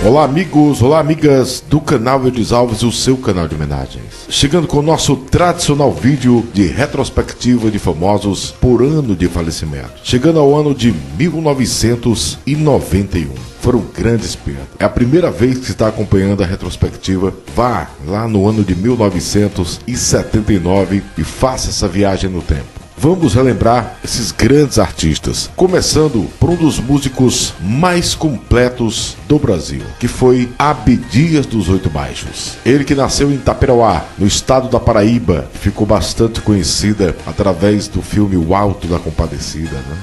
Olá amigos, olá amigas do canal Eudes Alves, o seu canal de homenagens. Chegando com o nosso tradicional vídeo de retrospectiva de famosos por ano de falecimento. Chegando ao ano de 1991. Foram grandes perdas. É a primeira vez que você está acompanhando a retrospectiva. Vá lá no ano de 1979 e faça essa viagem no tempo. Vamos relembrar esses grandes artistas, começando por um dos músicos mais completos do Brasil, que foi Abdias dos Oito Baixos. Ele que nasceu em Itaperauá, no estado da Paraíba, ficou bastante conhecida através do filme O Alto da Compadecida, né?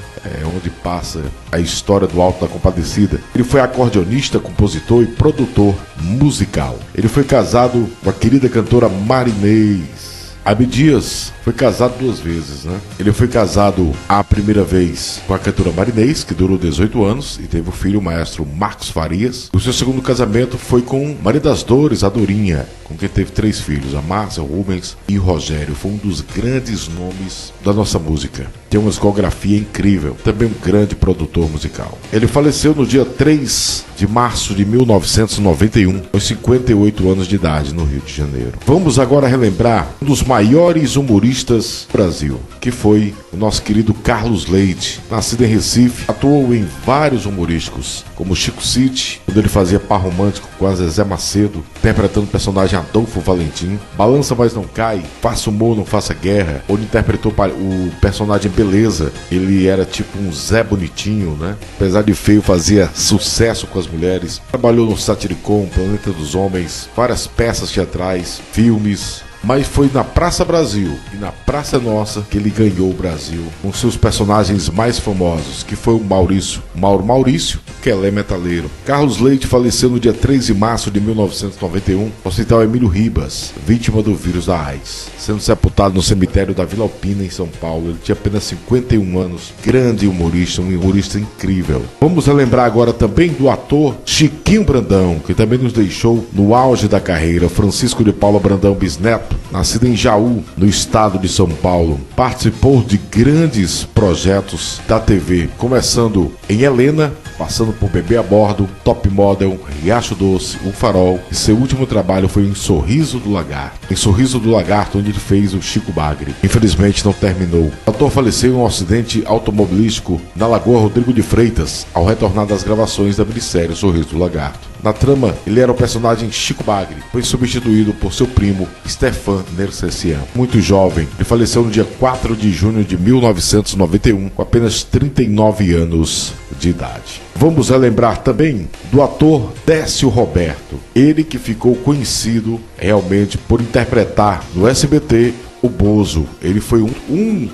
Onde passa a história do Alto da Compadecida. Ele foi acordeonista, compositor e produtor musical. Ele foi casado com a querida cantora Marinês. Abdias foi casado duas vezes, né? Ele foi casado a primeira vez com a cantora Marinês, que durou 18 anos, e teve o filho, o maestro Marcos Farias. O seu segundo casamento foi com Maria das Dores, a Dorinha, com quem teve 3 filhos, a Márcia, o Rubens e o Rogério. Foi um dos grandes nomes da nossa música. Tem uma discografia incrível, também um grande produtor musical. Ele faleceu no dia 3 de março de 1991, aos 58 anos de idade, no Rio de Janeiro. Vamos agora relembrar um dos maiores humoristas do Brasil, que foi o nosso querido Carlos Leite. Nascido em Recife, atuou em vários humorísticos, como Chico City, quando ele fazia par romântico com a Zezé Macedo, interpretando o personagem Adolfo Valentim. Balança Mas Não Cai, Faça Humor, Não Faça Guerra, onde interpretou o personagem Beleza. Ele era tipo um Zé Bonitinho, né? Apesar de feio, fazia sucesso com as mulheres. Trabalhou no Satiricon, Planeta dos Homens, várias peças teatrais, filmes. Mas foi na Praça Brasil e na Praça Nossa que ele ganhou o Brasil com seus personagens mais famosos, que foi o Mauro Maurício, Quelé Metaleiro. Carlos Leite faleceu no dia 3 de março de 1991 no Hospital Emílio Ribas, vítima do vírus da AIDS, sendo sepultado no cemitério da Vila Alpina, em São Paulo. Ele tinha apenas 51 anos, grande humorista, um humorista incrível. Vamos relembrar agora também do ator Chiquinho Brandão, que também nos deixou no auge da carreira. Francisco de Paula Brandão Bisneto, nascido em Jaú, no estado de São Paulo, participou de grandes projetos da TV, começando em Helena, passando por Bebê a Bordo, Top Model, Riacho Doce, O Farol, e seu último trabalho foi em Sorriso do Lagarto. Em Sorriso do Lagarto, onde ele fez o Chico Bagre. Infelizmente não terminou. O ator faleceu em um acidente automobilístico na Lagoa Rodrigo de Freitas, ao retornar das gravações da minissérie Sorriso do Lagarto. Na trama, ele era o personagem Chico Bagre, foi substituído por seu primo Stefan Nersessian. Muito jovem, ele faleceu no dia 4 de junho de 1991, com apenas 39 anos de idade. Vamos relembrar também do ator Décio Roberto, ele que ficou conhecido realmente por interpretar no SBT o Bozo. Ele foi um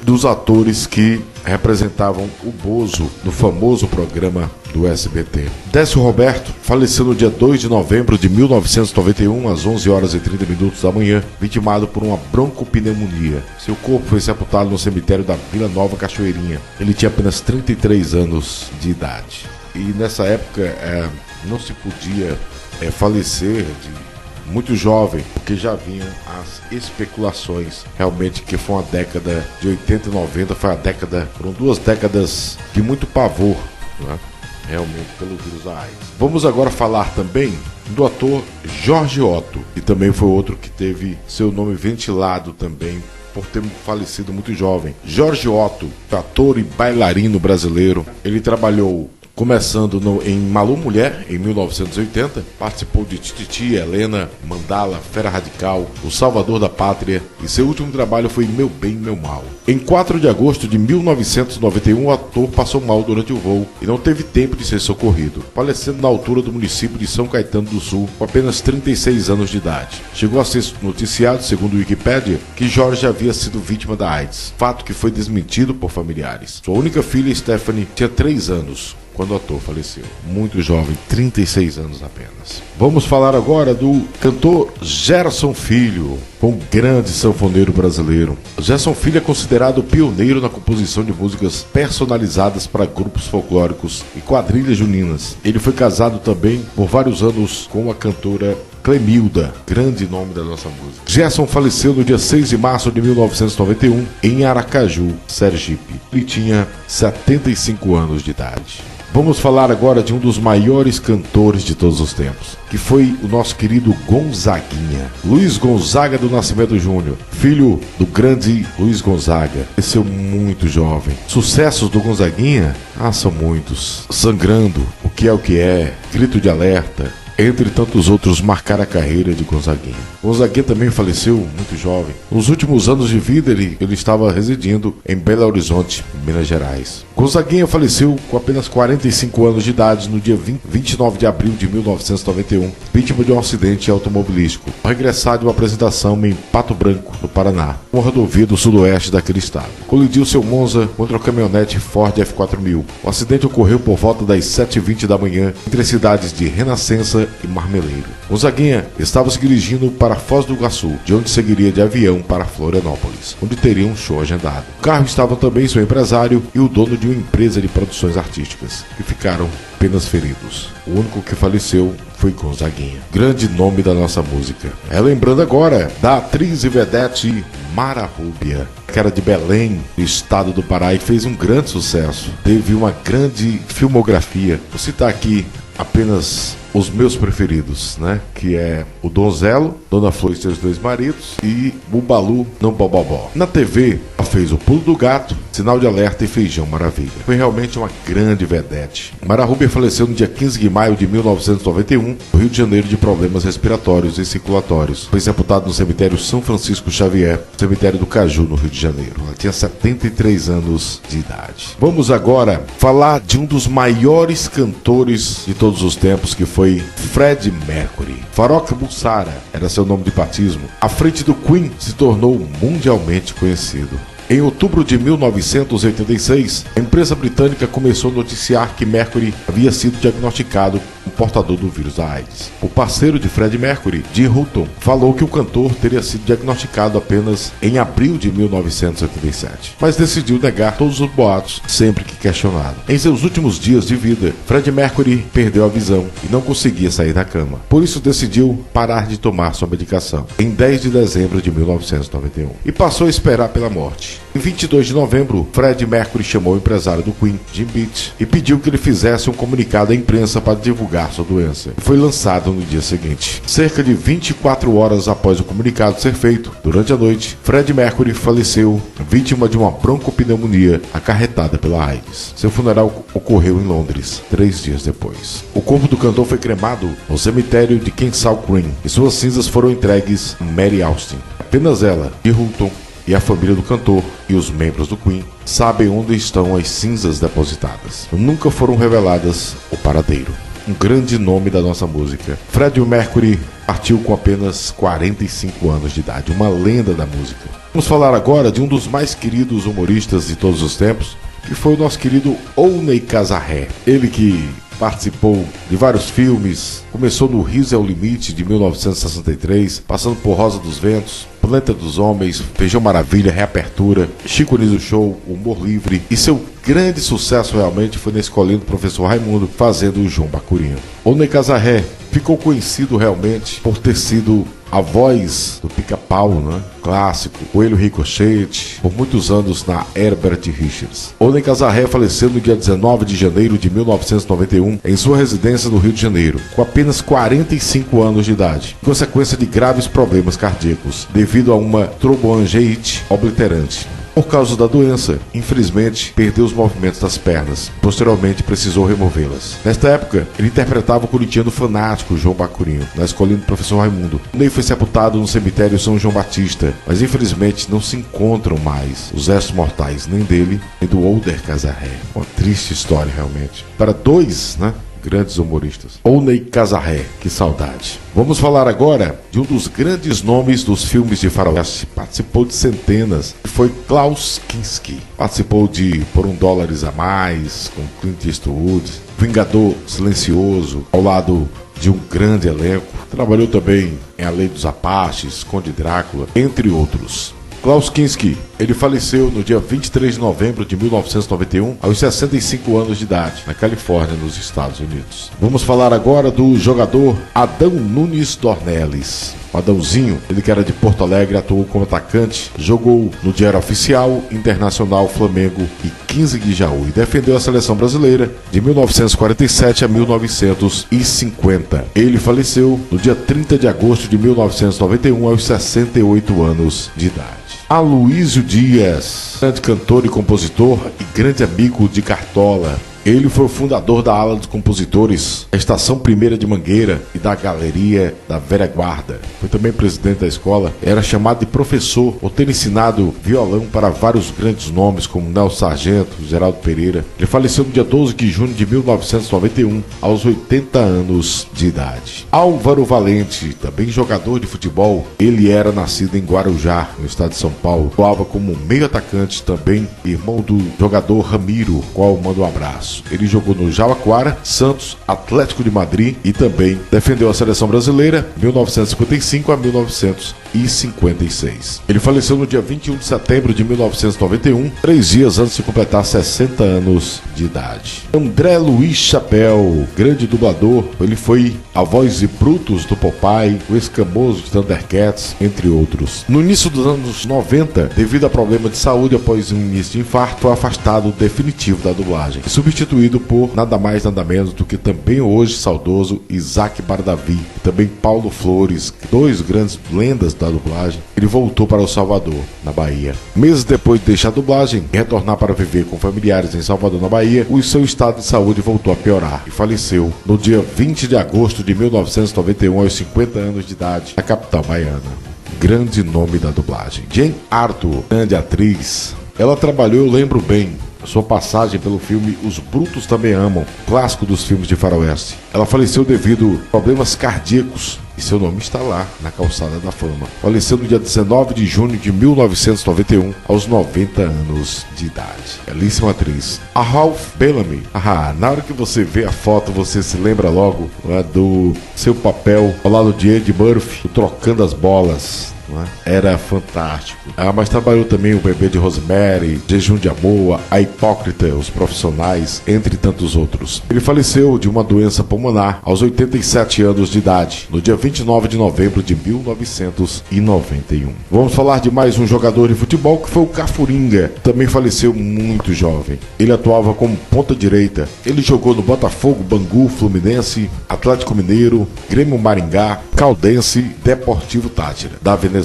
dos atores que representavam o Bozo no famoso programa do SBT. Décio Roberto faleceu no dia 2 de novembro de 1991, às 11 horas e 30 minutos da manhã, vitimado por uma broncopneumonia. Seu corpo foi sepultado no cemitério da Vila Nova Cachoeirinha. Ele tinha apenas 33 anos de idade. E nessa época não se podia falecer muito jovem, porque já vinham as especulações. Realmente que foi uma década de 80 e 90, foram 2 décadas de muito pavor, né? Realmente, pelo vírus da AIDS. Vamos agora falar também do ator Jorge Otto, que também foi outro que teve seu nome ventilado também por ter falecido muito jovem. Jorge Otto, ator e bailarino brasileiro, ele trabalhou começando em Malu Mulher, em 1980, participou de Tititi, Helena, Mandala, Fera Radical, O Salvador da Pátria, e seu último trabalho foi Meu Bem, Meu Mal. Em 4 de agosto de 1991, o ator passou mal durante o voo e não teve tempo de ser socorrido, falecendo na altura do município de São Caetano do Sul, com apenas 36 anos de idade. Chegou a ser noticiado, segundo o Wikipédia, que Jorge havia sido vítima da AIDS, fato que foi desmentido por familiares. Sua única filha, Stephanie, tinha 3 anos quando o ator faleceu. Muito jovem, 36 anos apenas. Vamos falar agora do cantor Gerson Filho, um grande sanfoneiro brasileiro. Gerson Filho é considerado pioneiro na composição de músicas personalizadas para grupos folclóricos e quadrilhas juninas. Ele foi casado também por vários anos com a cantora Clemilda, grande nome da nossa música. Gerson faleceu no dia 6 de março de 1991 em Aracaju, Sergipe. Ele tinha 75 anos de idade. Vamos falar agora de um dos maiores cantores de todos os tempos, que foi o nosso querido Gonzaguinha. Luiz Gonzaga do Nascimento Júnior, filho do grande Luiz Gonzaga. Cresceu muito jovem. Sucessos do Gonzaguinha? São muitos. Sangrando, o que é, Grito de Alerta, entre tantos outros, marcaram a carreira de Gonzaguinha. Gonzaguinha também faleceu muito jovem. Nos últimos anos de vida, ele estava residindo em Belo Horizonte, Minas Gerais. Gonzaguinha faleceu com apenas 45 anos de idade no dia 29 de abril de 1991, vítima de um acidente automobilístico, ao regressar de uma apresentação em Pato Branco, no Paraná, uma rodovia do sudoeste daquele estado. Colidiu seu Monza contra a caminhonete Ford F4000. O acidente ocorreu por volta das 7h20 da manhã, entre as cidades de Renascença e Marmeleiro. Gonzaguinha estava se dirigindo para Foz do Iguaçu, de onde seguiria de avião para Florianópolis, onde teria um show agendado. No carro estavam também seu empresário e o dono de uma empresa de produções artísticas, que ficaram apenas feridos. O único que faleceu foi Gonzaguinha, grande nome da nossa música. Lembrando agora da atriz e vedete Mara Rúbia, que era de Belém, no estado do Pará, e fez um grande sucesso. Teve uma grande filmografia. Vou citar aqui apenas os meus preferidos, né? Que é o Donzelo, Dona Flor e seus dois maridos e Bubalu, não Bobobó. Na TV, ela fez O Pulo do Gato, Sinal de Alerta e Feijão Maravilha. Foi realmente uma grande vedete. Mara Rúbia faleceu no dia 15 de maio de 1991, no Rio de Janeiro, de problemas respiratórios e circulatórios. Foi sepultado no cemitério São Francisco Xavier, cemitério do Caju, no Rio de Janeiro. Ela tinha 73 anos de idade. Vamos agora falar de um dos maiores cantores de todos os tempos, que foi Freddie Mercury. Farrokh Bulsara era seu nome de batismo. À frente do Queen, se tornou mundialmente conhecido. Em outubro de 1986, a imprensa britânica começou a noticiar que Mercury havia sido diagnosticado como portador do vírus da AIDS. O parceiro de Freddie Mercury, Jim Hutton, falou que o cantor teria sido diagnosticado apenas em abril de 1987, mas decidiu negar todos os boatos sempre que questionado. Em seus últimos dias de vida, Freddie Mercury perdeu a visão e não conseguia sair da cama. Por isso decidiu parar de tomar sua medicação em 10 de dezembro de 1991 e passou a esperar pela morte. Em 22 de novembro, Freddie Mercury chamou o empresário do Queen, Jim Beach, e pediu que ele fizesse um comunicado à imprensa para divulgar sua doença. Foi lançado no dia seguinte. Cerca de 24 horas após o comunicado ser feito, durante a noite, Freddie Mercury faleceu, vítima de uma broncopneumonia acarretada pela AIDS. Seu funeral ocorreu em Londres, 3 dias depois. O corpo do cantor foi cremado no cemitério de Kensal Green e suas cinzas foram entregues a Mary Austin. Apenas ela e Hutton e a família do cantor e os membros do Queen sabem onde estão as cinzas depositadas. Nunca foram reveladas o paradeiro. Um grande nome da nossa música. Freddie Mercury partiu com apenas 45 anos de idade, uma lenda da música. Vamos falar agora de um dos mais queridos humoristas de todos os tempos, que foi o nosso querido Owney Kazarré. Ele que participou de vários filmes, começou no Riso é o Limite, de 1963, passando por Rosa dos Ventos, Planeta dos Homens, Feijão Maravilha, Reapertura, Chico Anísio Show, Humor Livre, e seu grande sucesso realmente foi na Escolinha do Professor Raimundo, fazendo o João Bacurino. Owney Kazarré ficou conhecido realmente por ter sido a voz do Pica-Pau, né? Clássico, Coelho Ricochete, por muitos anos na Herbert Richards. Owney Kazarré faleceu no dia 19 de janeiro de 1991 em sua residência no Rio de Janeiro, com apenas 45 anos de idade, consequência de graves problemas cardíacos, devido a uma tromboangiite obliterante. Por causa da doença, infelizmente, perdeu os movimentos das pernas. Posteriormente, precisou removê-las. Nesta época, ele interpretava o corintiano fanático João Bacurino, na Escolinha do Professor Raimundo. Ney foi sepultado no cemitério São João Batista, mas infelizmente não se encontram mais os restos mortais, nem dele, nem do Owney Kazarré. Uma triste história, realmente. Para dois, grandes humoristas. Owney Kazarré, que saudade. Vamos falar agora de um dos grandes nomes dos filmes de faroeste. Participou de centenas. Foi Klaus Kinski. Participou de Por $1 a Mais, com Clint Eastwood. Vingador Silencioso, ao lado de um grande elenco. Trabalhou também em A Lei dos Apaches, Conde Drácula, entre outros. Klaus Kinski, ele faleceu no dia 23 de novembro de 1991, aos 65 anos de idade, na Califórnia, nos Estados Unidos. Vamos falar agora do jogador Adão Nunes Dornelles. o Adãozinho, ele que era de Porto Alegre, atuou como atacante, jogou no Diário Oficial, Internacional, Flamengo e 15 de Jaú e defendeu a seleção brasileira de 1947 a 1950. Ele faleceu no dia 30 de agosto de 1991 aos 68 anos de idade. Aloísio Dias, grande cantor e compositor e grande amigo de Cartola. Ele foi o fundador da ala dos compositores da Estação Primeira de Mangueira e da Galeria da Velha Guarda. Foi também presidente da escola. Era chamado de professor por ter ensinado violão para vários grandes nomes como Nelson Sargento, Geraldo Pereira. Ele faleceu no dia 12 de junho de 1991, aos 80 anos de idade. Álvaro Valente, também jogador de futebol. Ele era nascido em Guarujá, no estado de São Paulo. Atuava como meio atacante, também irmão do jogador Ramiro, qual manda um abraço. Ele jogou no Jaraguara, Santos, Atlético de Madrid e também defendeu a seleção brasileira de 1955 a 1956. Ele faleceu no dia 21 de setembro de 1991, 3 dias antes de completar 60 anos de idade. André Luiz Chapéu, grande dublador, ele foi a voz de Brutus do Popeye, o Escamoso de Thundercats, entre outros. No início dos anos 90, devido a problema de saúde após um início de infarto, foi afastado definitivo da dublagem, substituído por nada mais nada menos do que também hoje saudoso Isaac Bardavi e também Paulo Flores, dois grandes lendas da dublagem. Ele voltou para o Salvador, na Bahia. Meses depois de deixar a dublagem e retornar para viver com familiares em Salvador, na Bahia, o seu estado de saúde voltou a piorar e faleceu no dia 20 de agosto de 1991 aos 50 anos de idade, na capital baiana. Grande nome da dublagem. Jane Arthur, grande atriz. Ela trabalhou, eu lembro bem, sua passagem pelo filme Os Brutos Também Amam, clássico dos filmes de faroeste. Ela faleceu devido a problemas cardíacos e seu nome está lá, na calçada da fama. Faleceu no dia 19 de junho de 1991, aos 90 anos de idade. Belíssima atriz. A Ralph Bellamy. Na hora que você vê a foto, você se lembra logo, né, do seu papel ao lado de Eddie Murphy, Trocando as Bolas. Era fantástico. Mas trabalhou também O Bebê de Rosemary, Jejum de Amor, A Hipócrita, Os Profissionais, entre tantos outros. Ele faleceu de uma doença pulmonar aos 87 anos de idade, no dia 29 de novembro de 1991. Vamos falar de mais um jogador de futebol que foi o Cafuringa, também faleceu muito jovem. Ele atuava como ponta direita. Ele jogou no Botafogo, Bangu, Fluminense, Atlético Mineiro, Grêmio Maringá, Caldense, Deportivo Táchira, da Venezuela.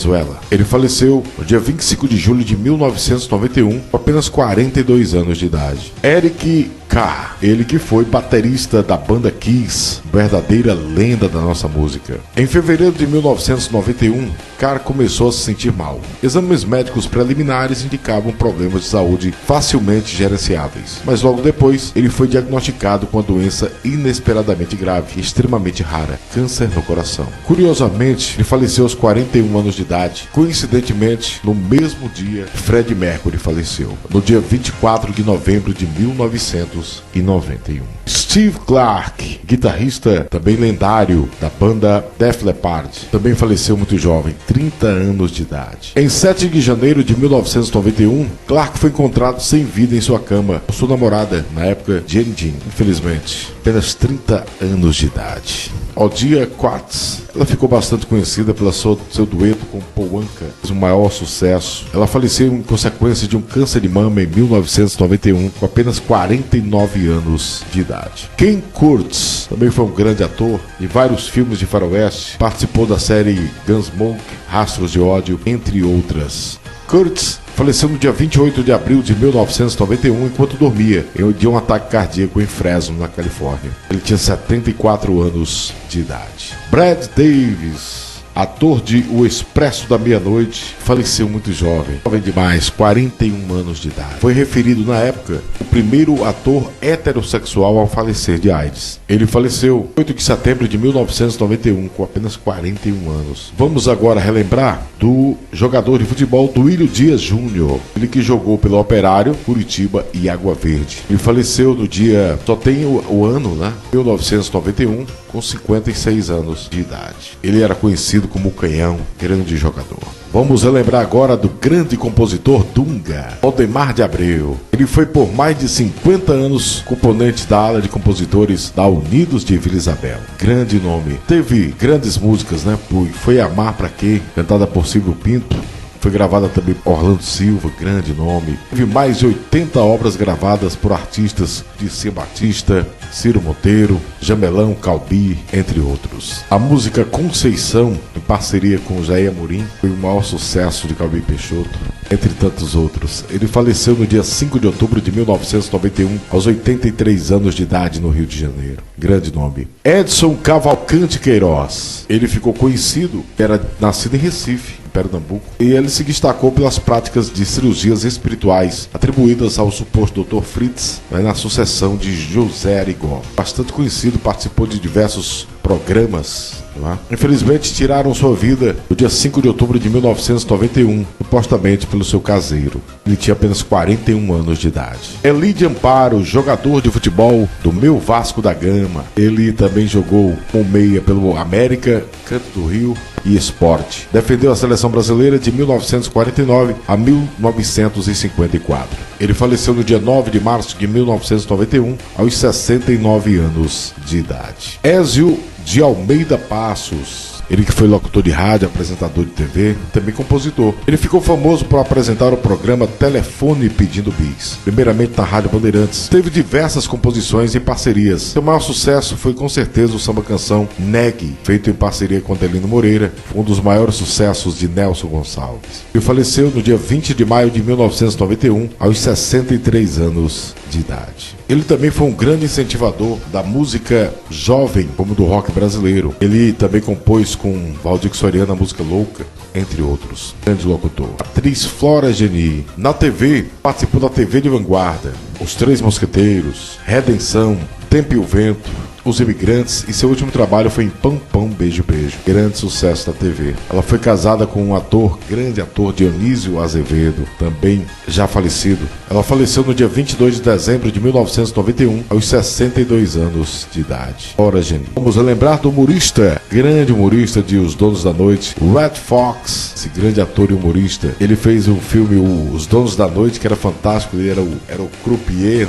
Ele faleceu no dia 25 de julho de 1991, com apenas 42 anos de idade. Eric Carr, ele que foi baterista da banda Kiss, verdadeira lenda da nossa música. Em fevereiro de 1991, Carr começou a se sentir mal. Exames médicos preliminares indicavam problemas de saúde facilmente gerenciáveis, mas logo depois ele foi diagnosticado com uma doença inesperadamente grave e extremamente rara, câncer no coração. Curiosamente, ele faleceu aos 41 anos de idade, coincidentemente no mesmo dia que Freddie Mercury faleceu, no dia 24 de novembro de 1991. Steve Clark, guitarrista também lendário da banda Def Leppard, também faleceu muito jovem, 30 anos de idade. Em 7 de janeiro de 1991, Clark foi encontrado sem vida em sua cama por sua namorada, na época Jane Jean, infelizmente, apenas 30 anos de idade. Odia Quartz, ela ficou bastante conhecida pelo seu dueto com Paul Anka, um maior sucesso. Ela faleceu em consequência de um câncer de mama em 1991, com apenas 49 anos de idade. Ken Kurtz também foi um grande ator em vários filmes de faroeste, participou da série Gunsmoke, Rastros de Ódio, entre outras. Kurtz faleceu no dia 28 de abril de 1991 enquanto dormia de um ataque cardíaco em Fresno, na Califórnia. Ele tinha 74 anos de idade. Brad Davis, ator de O Expresso da Meia-Noite, faleceu muito jovem demais, 41 anos de idade. Foi referido na época o primeiro ator heterossexual a falecer de AIDS. Ele faleceu 8 de setembro de 1991, com apenas 41 anos. Vamos agora relembrar do jogador de futebol Duílio Dias Júnior, ele que jogou pelo Operário, Curitiba e Água Verde. Ele faleceu no dia, só tem o ano, né? 1991, com 56 anos de idade. Ele era conhecido como o Canhão, grande jogador. Vamos relembrar agora do grande compositor Dunga, Aldemar de Abreu. Ele foi por mais de 50 anos componente da ala de compositores da Unidos de Vila Isabel. Grande nome. Teve grandes músicas, né? Foi Amar Pra Quê, cantada por Silvio Pinto. Foi gravada também por Orlando Silva, grande nome. Teve mais de 80 obras gravadas por artistas de Cia Batista, Ciro Monteiro, Jamelão, Calbi, entre outros. A música Conceição, em parceria com Jair Amorim, foi o maior sucesso de Calbi Peixoto, entre tantos outros. Ele faleceu no dia 5 de outubro de 1991, aos 83 anos de idade, no Rio de Janeiro. Grande nome. Edson Cavalcante Queiroz. Ele ficou conhecido, era nascido em Recife, Pernambuco, e ele se destacou pelas práticas de cirurgias espirituais atribuídas ao suposto Dr. Fritz, na sucessão de José Arigó. Bastante conhecido, participou de diversos programas. Infelizmente tiraram sua vida no dia 5 de outubro de 1991, supostamente pelo seu caseiro. Ele tinha apenas 41 anos de idade. Elide Amparo, jogador de futebol do meu Vasco da Gama. Ele também jogou com meia pelo América, Canto do Rio e Sport. Defendeu a seleção brasileira de 1949 a 1954. Ele faleceu no dia 9 de março de 1991, aos 69 anos de idade. Ézio de Almeida Passos. Ele que foi locutor de rádio, apresentador de TV, também compositor. Ele ficou famoso por apresentar o programa Telefone Pedindo Bis, primeiramente na Rádio Bandeirantes. Teve diversas composições e parcerias. Seu maior sucesso foi com certeza o samba-canção Negue, feito em parceria com Adelino Moreira, um dos maiores sucessos de Nelson Gonçalves. Ele faleceu no dia 20 de maio de 1991, aos 63 anos de idade. Ele também foi um grande incentivador da música jovem, como do rock brasileiro. Ele também compôs com Valdir Soriano a música Louca, entre outros. Grande locutor. Atriz Flora Geni. Na TV, participou da TV de Vanguarda, Os Três Mosqueteiros, Redenção, Tempo e o Vento, Os Imigrantes, e seu último trabalho foi em Pão Pão Beijo Beijo, grande sucesso da TV. Ela foi casada com um ator, grande ator, Dionísio Azevedo, também já falecido. Ela faleceu no dia 22 de dezembro de 1991, aos 62 anos de idade. Ora, Geni. Vamos lembrar do humorista, grande humorista de Os Donos da Noite, Red Fox, esse grande ator e humorista. Ele fez um filme, Os Donos da Noite, que era fantástico, ele era o croupier.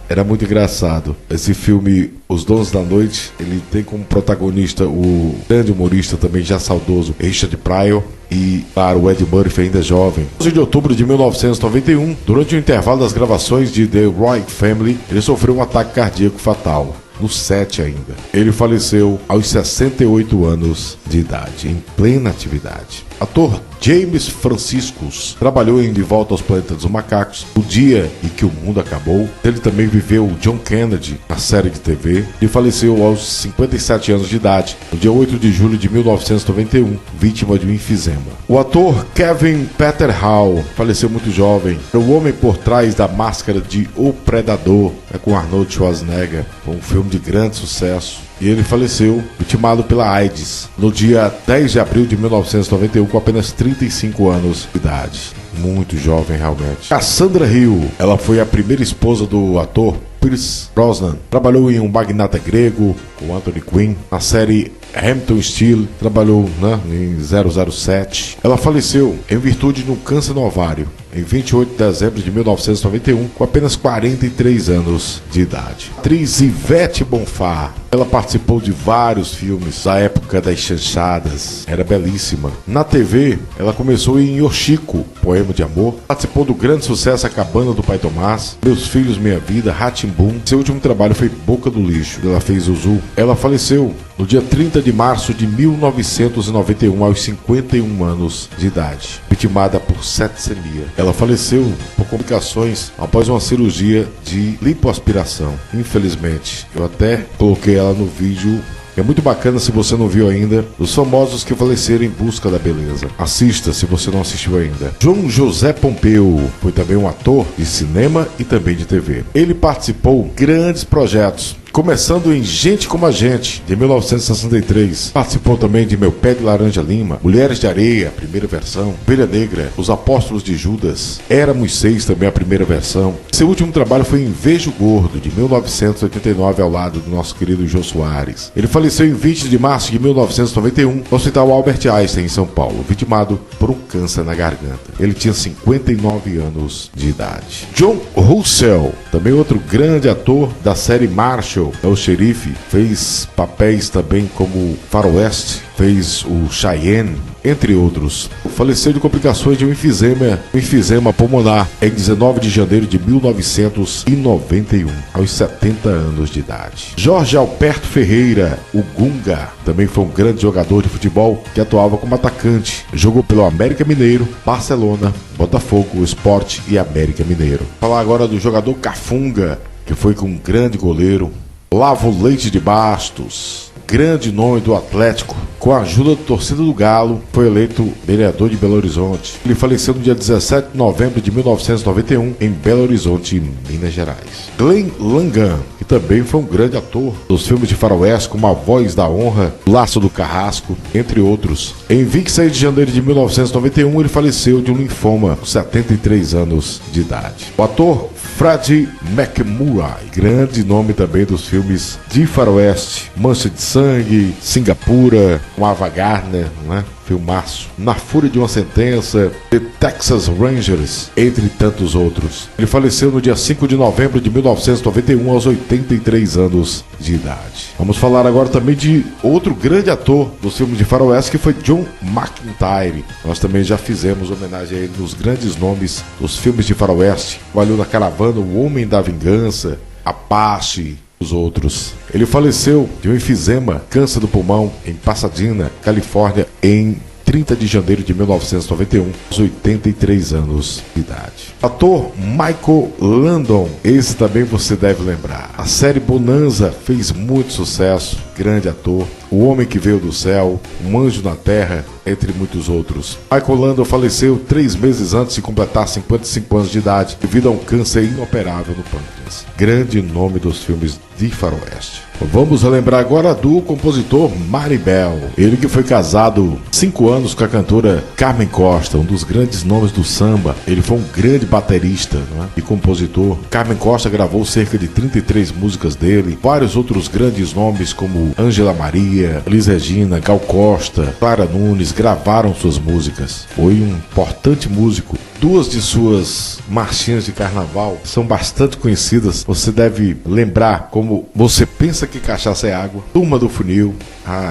Era muito engraçado. Esse filme, Os Donos da Noite, ele tem como protagonista o grande humorista também já saudoso Richard Pryor e, claro, o Ed Murphy, ainda jovem. 11 de outubro de 1991, durante o intervalo das gravações de The Roy Family, ele sofreu um ataque cardíaco fatal. No 7 ainda. Ele faleceu aos 68 anos de idade, em plena atividade. Ator James Franciscus trabalhou em De Volta aos Planetas dos Macacos, O Dia em que o Mundo Acabou. Ele também viveu John Kennedy na série de TV e faleceu aos 57 anos de idade, no dia 8 de julho de 1991, vítima de um enfisema. O ator Kevin Peter Hall faleceu muito jovem. É o homem por trás da máscara de O Predador, com Arnold Schwarzenegger, um filme de grande sucesso. E ele faleceu, vitimado pela AIDS, no dia 10 de abril de 1991, com apenas 35 anos de idade. Muito jovem, realmente. Cassandra Hill, ela foi a primeira esposa do ator Pierce Brosnan. Trabalhou em Um Magnata Grego, com Anthony Quinn. Na série Hampton Steel, trabalhou em 007. Ela faleceu em virtude de um câncer no ovário, em 28 de dezembro de 1991, com apenas 43 anos de idade. Atriz Ivete Bonfá. Ela participou de vários filmes da época das chanchadas. Era belíssima. Na TV, ela começou em Yoshiko, Poema de Amor. Participou do grande sucesso A Cabana do Pai Tomás, Meus Filhos, Minha Vida, Rá-Tim-Bum. Seu último trabalho foi Boca do Lixo. Ela fez Zuzu. Ela faleceu no dia 30 de março de 1991, aos 51 anos de idade, vitimada por septicemia. Ela faleceu por complicações após uma cirurgia de lipoaspiração. Infelizmente, eu até coloquei ela no vídeo. É muito bacana, se você não viu ainda, os famosos que faleceram em busca da beleza. Assista se você não assistiu ainda. João José Pompeu foi também um ator de cinema e também de TV. Ele participou de grandes projetos Começando em Gente Como a Gente, de 1963. Participou também de Meu Pé de Laranja Lima, Mulheres de Areia, primeira versão, Ovelha Negra, Os Apóstolos de Judas, Éramos Seis, também a primeira versão. Seu último trabalho foi Invejo Gordo, de 1989, ao lado do nosso querido Jô Soares. Ele faleceu em 20 de março de 1991, no Hospital Albert Einstein, em São Paulo, vitimado por um câncer na garganta. Ele tinha 59 anos de idade. John Russell, também outro grande ator da série Marshall, é o xerife, fez papéis também como Faroeste, fez o Cheyenne, entre outros. Faleceu de complicações de um enfisema pulmonar em 19 de janeiro de 1991, aos 70 anos de idade. Jorge Alberto Ferreira, o Gunga, também foi um grande jogador de futebol que atuava como atacante. Jogou pelo América Mineiro, Barcelona, Botafogo, Sport e América Mineiro. Falar agora do jogador Cafunga, que foi com um grande goleiro. Lavo Leite de Bastos, grande nome do Atlético, com a ajuda da torcida do Galo, foi eleito vereador de Belo Horizonte. Ele faleceu no dia 17 de novembro de 1991, em Belo Horizonte, Minas Gerais. Glenn Langan, que também foi um grande ator dos filmes de faroeste, como A Voz da Honra, Laço do Carrasco, entre outros. Em 26 de janeiro de 1991, ele faleceu de um linfoma, com 73 anos de idade. O ator Freddie McMurray, grande nome também dos filmes de faroeste, Mancha de Sangue, Singapura, com Ava Gardner, né? Filmaço, Na Fúria de uma Sentença, The Texas Rangers, entre tantos outros. Ele faleceu no dia 5 de novembro de 1991, aos 83 anos de idade. Vamos falar agora também de outro grande ator dos filmes de faroeste, que foi John McIntyre. Nós também já fizemos homenagem a ele nos grandes nomes dos filmes de faroeste. Valeu na Caravana, O Homem da Vingança, Apache, os outros. Ele faleceu de um enfisema, câncer do pulmão, em Pasadena, Califórnia, em 30 de janeiro de 1991, aos 83 anos de idade. Ator Michael Landon, esse também você deve lembrar. A série Bonanza fez muito sucesso, grande ator. O Homem que Veio do Céu, Um Anjo na Terra, entre muitos outros. Michael Landon faleceu 3 meses antes de completar 55 anos de idade, devido a um câncer inoperável no pâncreas. Grande nome dos filmes de faroeste. Vamos relembrar agora do compositor Maribel. Ele que foi casado 5 anos com a cantora Carmen Costa, um dos grandes nomes do samba. Ele foi um grande baterista, não é? E compositor. Carmen Costa gravou cerca de 33 músicas dele. Vários outros grandes nomes como Ângela Maria, Elis Regina, Gal Costa, Clara Nunes gravaram suas músicas. Foi um importante músico. 2 de suas marchinhas de carnaval são bastante conhecidas. Você deve lembrar como Você Pensa que Cachaça é Água, Turma do Funil,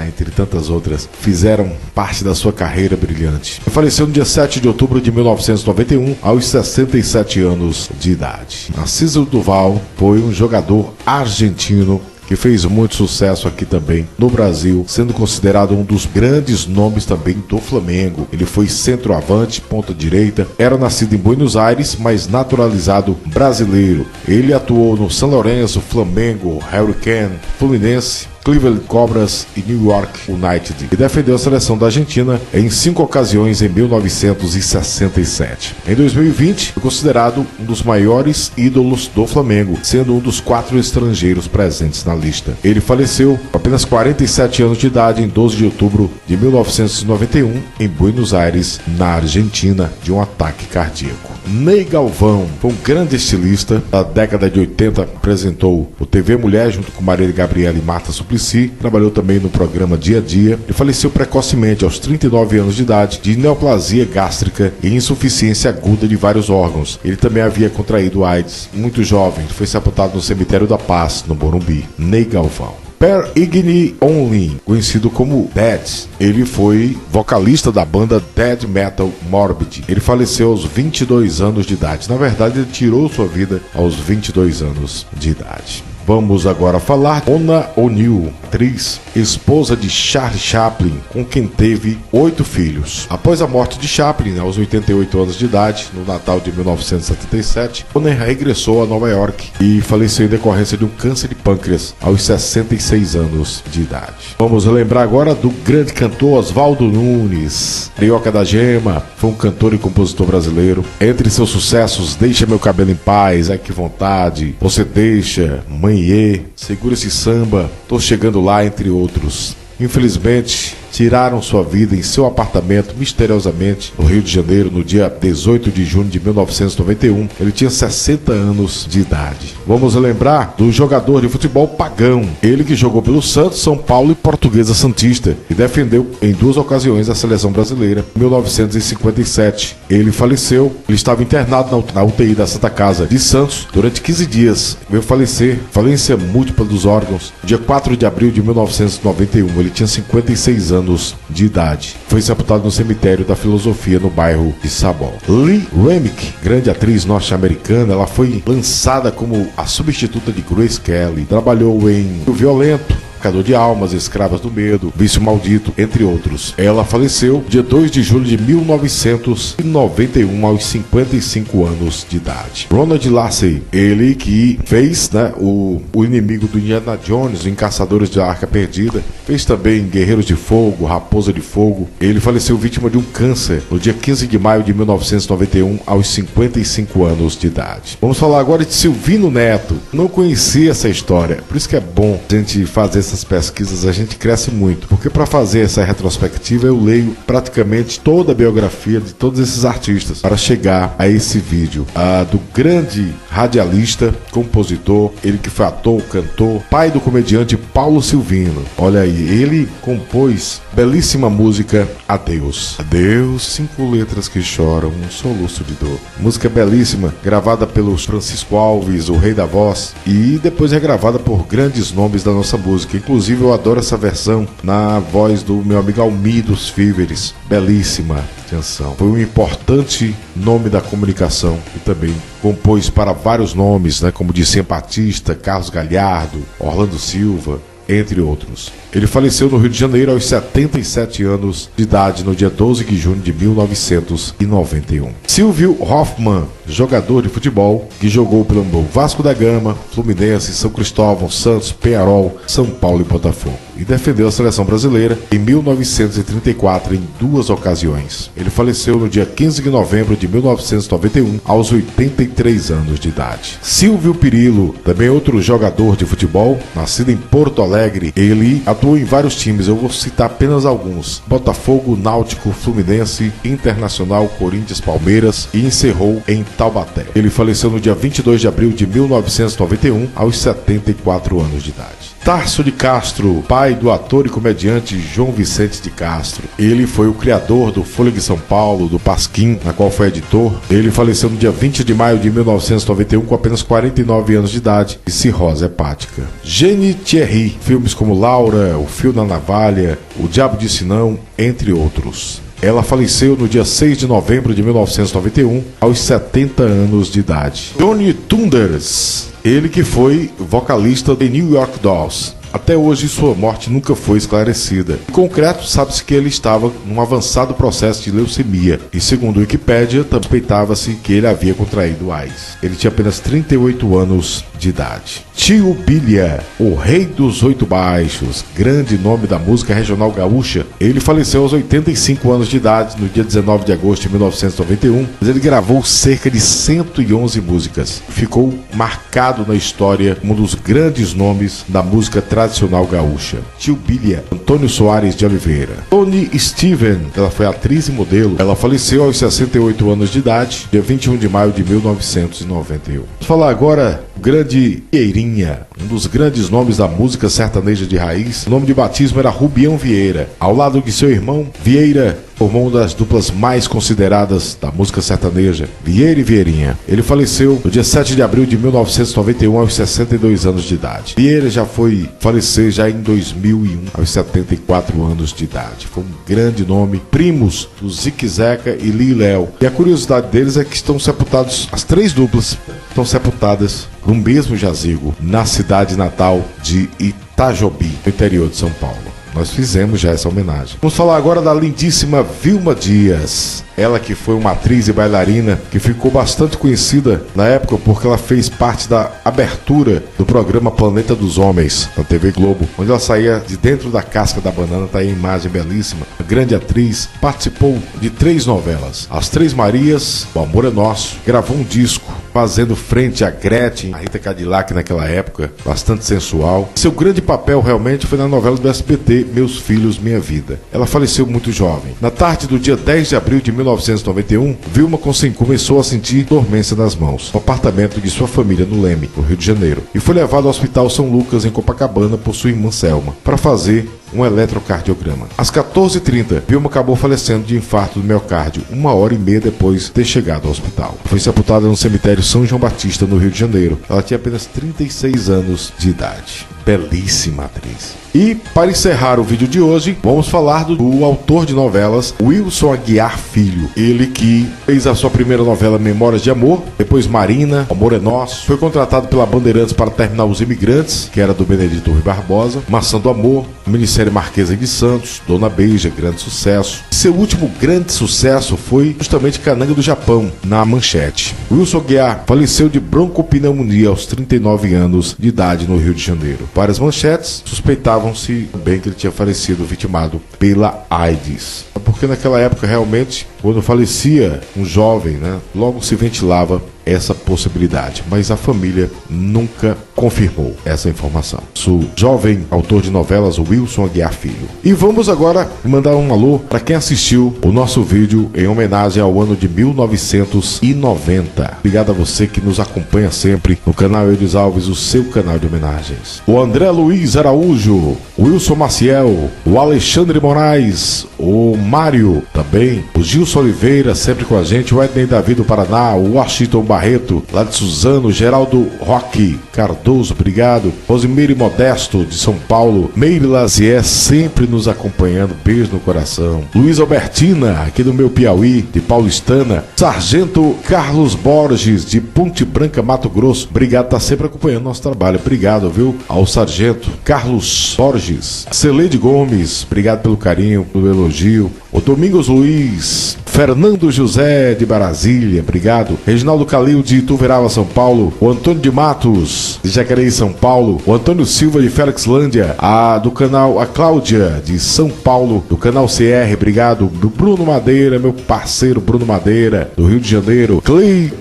entre tantas outras, fizeram parte da sua carreira brilhante. Ele faleceu no dia 7 de outubro de 1991, aos 67 anos de idade. Narciso Duval foi um jogador argentino que fez muito sucesso aqui também no Brasil, sendo considerado um dos grandes nomes também do Flamengo. Ele foi centroavante, ponta direita, era nascido em Buenos Aires, mas naturalizado brasileiro. Ele atuou no São Lourenço, Flamengo, Hurricane, Fluminense, Cleveland Cobras e New York United, e defendeu a seleção da Argentina em 5 ocasiões em 1967. Em 2020, foi considerado um dos maiores ídolos do Flamengo, sendo um dos 4 estrangeiros presentes na lista. Ele faleceu com apenas 47 anos de idade em 12 de outubro de 1991, em Buenos Aires, na Argentina, de um ataque cardíaco. Ney Galvão foi um grande estilista da década de 80, apresentou o TV Mulher junto com Marília Gabriela e Marta Suplicy, trabalhou também no programa Dia a Dia e faleceu precocemente aos 39 anos de idade de neoplasia gástrica e insuficiência aguda de vários órgãos. Ele também havia contraído AIDS muito jovem, foi sepultado no Cemitério da Paz, no Morumbi. Ney Galvão. Per Igni Only, conhecido como Dead, ele foi vocalista da banda Dead Metal Morbid. Ele faleceu aos 22 anos de idade. Na verdade, ele tirou sua vida aos 22 anos de idade. Vamos agora falar de Ona O'Neill, atriz, esposa de Charlie Chaplin, com quem teve 8 filhos. Após a morte de Chaplin, aos 88 anos de idade, no Natal de 1977, Ona regressou a Nova York e faleceu em decorrência de um câncer de pâncreas, aos 66 anos de idade. Vamos lembrar agora do grande cantor Oswaldo Nunes, Carioca da Gema, foi um cantor e compositor brasileiro. Entre seus sucessos, Deixa Meu Cabelo em Paz, Ai Que Vontade, Você Deixa, Mãe Mãe, Segura Esse Samba, Tô Chegando Lá, entre outros. Infelizmente, tiraram sua vida em seu apartamento misteriosamente no Rio de Janeiro no dia 18 de junho de 1991. Ele tinha 60 anos de idade. Vamos lembrar do jogador de futebol Pagão, ele que jogou pelo Santos, São Paulo e Portuguesa Santista e defendeu em 2 ocasiões a seleção brasileira em 1957. Ele faleceu, ele estava internado na UTI da Santa Casa de Santos durante 15 dias. Veio falecer, falência múltipla dos órgãos, dia 4 de abril de 1991. Ele tinha 56 anos de idade. Foi sepultado no cemitério da Filosofia, no bairro de Sabol. Lee Remick, grande atriz norte-americana, ela foi lançada como a substituta de Grace Kelly. Trabalhou em O Violento, Pescador de Almas, Escravas do Medo, Vício Maldito, entre outros. Ela faleceu dia 2 de julho de 1991, aos 55 anos de idade. Ronald Lacey, ele que fez, o inimigo do Indiana Jones em Caçadores da Arca Perdida, fez também Guerreiros de Fogo, Raposa de Fogo. Ele faleceu vítima de um câncer no dia 15 de maio de 1991, aos 55 anos de idade. Vamos falar agora de Silvino Neto. Não conhecia essa história, por isso que é bom a gente fazer essas pesquisas, a gente cresce muito, porque para fazer essa retrospectiva eu leio praticamente toda a biografia de todos esses artistas para chegar a esse vídeo do grande radialista, compositor, ele que foi ator, cantor, pai do comediante Paulo Silvino. Olha aí, ele compôs belíssima música Adeus. Adeus, 5 letras que choram, um soluço de dor. Música belíssima, gravada pelos Francisco Alves, o rei da voz, e depois regravada por grandes nomes da nossa música. Inclusive eu adoro essa versão na voz do meu amigo Almir dos Víveres. Belíssima canção. Foi um importante nome da comunicação e também compôs para vários nomes, como Dicem Batista, Carlos Galhardo, Orlando Silva, entre outros. Ele faleceu no Rio de Janeiro aos 77 anos de idade no dia 12 de junho de 1991. Silvio Hoffmann, jogador de futebol que jogou pelo Vasco da Gama, Fluminense, São Cristóvão, Santos, Peñarol, São Paulo e Botafogo, e defendeu a seleção brasileira em 1934 em 2 ocasiões. Ele faleceu no dia 15 de novembro de 1991 aos 83 anos de idade. Silvio Pirillo, também outro jogador de futebol, nascido em Porto Alegre, ele atuou em vários times, eu vou citar apenas alguns: Botafogo, Náutico, Fluminense, Internacional, Corinthians, Palmeiras, e encerrou em Taubaté. Ele faleceu no dia 22 de abril de 1991 aos 74 anos de idade. Tarso de Castro, pai do ator e comediante João Vicente de Castro. Ele foi o criador do Folha de São Paulo, do Pasquim, na qual foi editor. Ele faleceu no dia 20 de maio de 1991 com apenas 49 anos de idade e cirrose hepática. Jeanne Thierry, filmes como Laura, O Fio na Navalha, O Diabo Disse Não, entre outros. Ela faleceu no dia 6 de novembro de 1991, aos 70 anos de idade. Johnny Thunders, ele que foi vocalista de New York Dolls. Até hoje sua morte nunca foi esclarecida. Em concreto, sabe-se que ele estava num avançado processo de leucemia e, segundo a Wikipédia, suspeitava-se que ele havia contraído AIDS. Ele tinha apenas 38 anos de idade. Tio Bilha, o rei dos 8 baixos, grande nome da música regional gaúcha. Ele faleceu aos 85 anos de idade no dia 19 de agosto de 1991, mas ele gravou cerca de 111 músicas. Ficou marcado na história como um dos grandes nomes da música tradicional gaúcha. Tio Bilha, Antônio Soares de Oliveira. Tony Steven, ela foi atriz e modelo. Ela faleceu aos 68 anos de idade, dia 21 de maio de 1991. Vamos falar agora do grande Vieirinha, um dos grandes nomes da música sertaneja de raiz. O nome de batismo era Rubião Vieira. Ao lado de seu irmão, Vieira formou uma das duplas mais consideradas da música sertaneja, Vieira e Vieirinha. Ele faleceu no dia 7 de abril de 1991, aos 62 anos de idade. Vieira já foi falecer já em 2001, aos 74 anos de idade. Foi um grande nome, primos do Zique Zeca e Li Léo. E a curiosidade deles é que estão sepultados, as 3 duplas estão sepultadas no mesmo jazigo, na cidade natal de Itajobi, no interior de São Paulo. Nós fizemos já essa homenagem. Vamos falar agora da lindíssima Vilma Dias. Ela que foi uma atriz e bailarina que ficou bastante conhecida na época porque ela fez parte da abertura do programa Planeta dos Homens, na TV Globo, onde ela saía de dentro da casca da banana. Tá aí a imagem belíssima. A grande atriz, participou de 3 novelas. As Três Marias, O Amor é Nosso, gravou um disco fazendo frente a Gretchen, a Rita Cadillac naquela época, bastante sensual. Seu grande papel realmente foi na novela do SBT, Meus Filhos, Minha Vida. Ela faleceu muito jovem. Na tarde do dia 10 de abril de 1991, Vilma começou a sentir dormência nas mãos, no apartamento de sua família no Leme, no Rio de Janeiro, e foi levado ao Hospital São Lucas, em Copacabana, por sua irmã Selma, para fazer um eletrocardiograma. Às 14h30, Vilma acabou falecendo de infarto do miocárdio, 1h30 depois de ter chegado ao hospital. Foi sepultada no cemitério São João Batista, no Rio de Janeiro. Ela tinha apenas 36 anos de idade. Belíssima atriz. E, para encerrar o vídeo de hoje, vamos falar do autor de novelas, Wilson Aguiar Filho. Ele que fez a sua primeira novela Memórias de Amor, depois Marina, Amor é Nosso. Foi contratado pela Bandeirantes para terminar Os Imigrantes, que era do Benedito Rui Barbosa, Maçã do Amor, minissérie Marquesa de Santos, Dona Beija, grande sucesso. Seu último grande sucesso foi justamente Cananga do Japão, na Manchete. Wilson Aguiar faleceu de broncopneumonia aos 39 anos de idade no Rio de Janeiro. Várias manchetes suspeitavam-se bem que ele tinha falecido vitimado pela AIDS. Porque naquela época, realmente, quando falecia um jovem, logo se ventilava essa possibilidade, mas a família nunca confirmou essa informação. O jovem autor de novelas, Wilson Aguiar Filho. E vamos agora mandar um alô para quem assistiu o nosso vídeo em homenagem ao ano de 1990. Obrigado a você que nos acompanha sempre no canal Eudes Alves, o seu canal de homenagens. O André Luiz Araújo, o Wilson Maciel, o Alexandre Moraes, o Mário também, o Gilson Oliveira sempre com a gente, o Ednei Davi do Paraná, o Washington Barreto, lá de Suzano, Geraldo Roque Cardoso, obrigado. Rosemary Modesto, de São Paulo. Meire Lazier, sempre nos acompanhando, beijo no coração. Luiz Albertina, aqui do meu Piauí, de Paulistana. Sargento Carlos Borges, de Ponte Branca, Mato Grosso, obrigado, tá sempre acompanhando nosso trabalho, obrigado, viu, ao Sargento Carlos Borges. Celeide Gomes, obrigado pelo carinho, pelo elogio. O Domingos Luiz, Fernando José de Brasília, obrigado. Reginaldo Calil de Ituverava, São Paulo. O Antônio de Matos, de Jacareí, São Paulo. O Antônio Silva de Felixlândia. Do canal A Cláudia de São Paulo, do canal CR, obrigado. Do Bruno Madeira, meu parceiro Bruno Madeira, do Rio de Janeiro.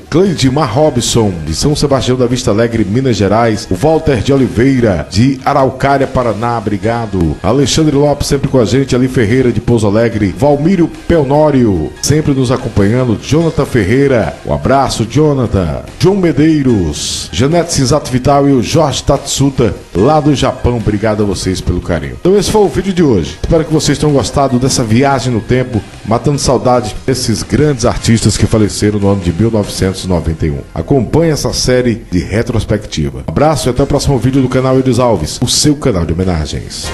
Cleidmar Robson, de São Sebastião da Vista Alegre, Minas Gerais. O Walter de Oliveira, de Araucária, Paraná, obrigado. Alexandre Lopes, sempre com a gente. Ali Ferreira, de Pouso Alegre. Valmírio Pelnório, sempre nos acompanhando. Jonathan Ferreira, um abraço, Jonathan. João Medeiros, Janete Cinzato Vital e o Jorge Tatsuta, lá do Japão, obrigado a vocês pelo carinho. Então esse foi o vídeo de hoje. Espero que vocês tenham gostado dessa viagem no tempo, matando saudade desses grandes artistas que faleceram no ano de 1991. Acompanhe essa série de retrospectiva. Abraço e até o próximo vídeo do canal Eudes Alves, o seu canal de homenagens.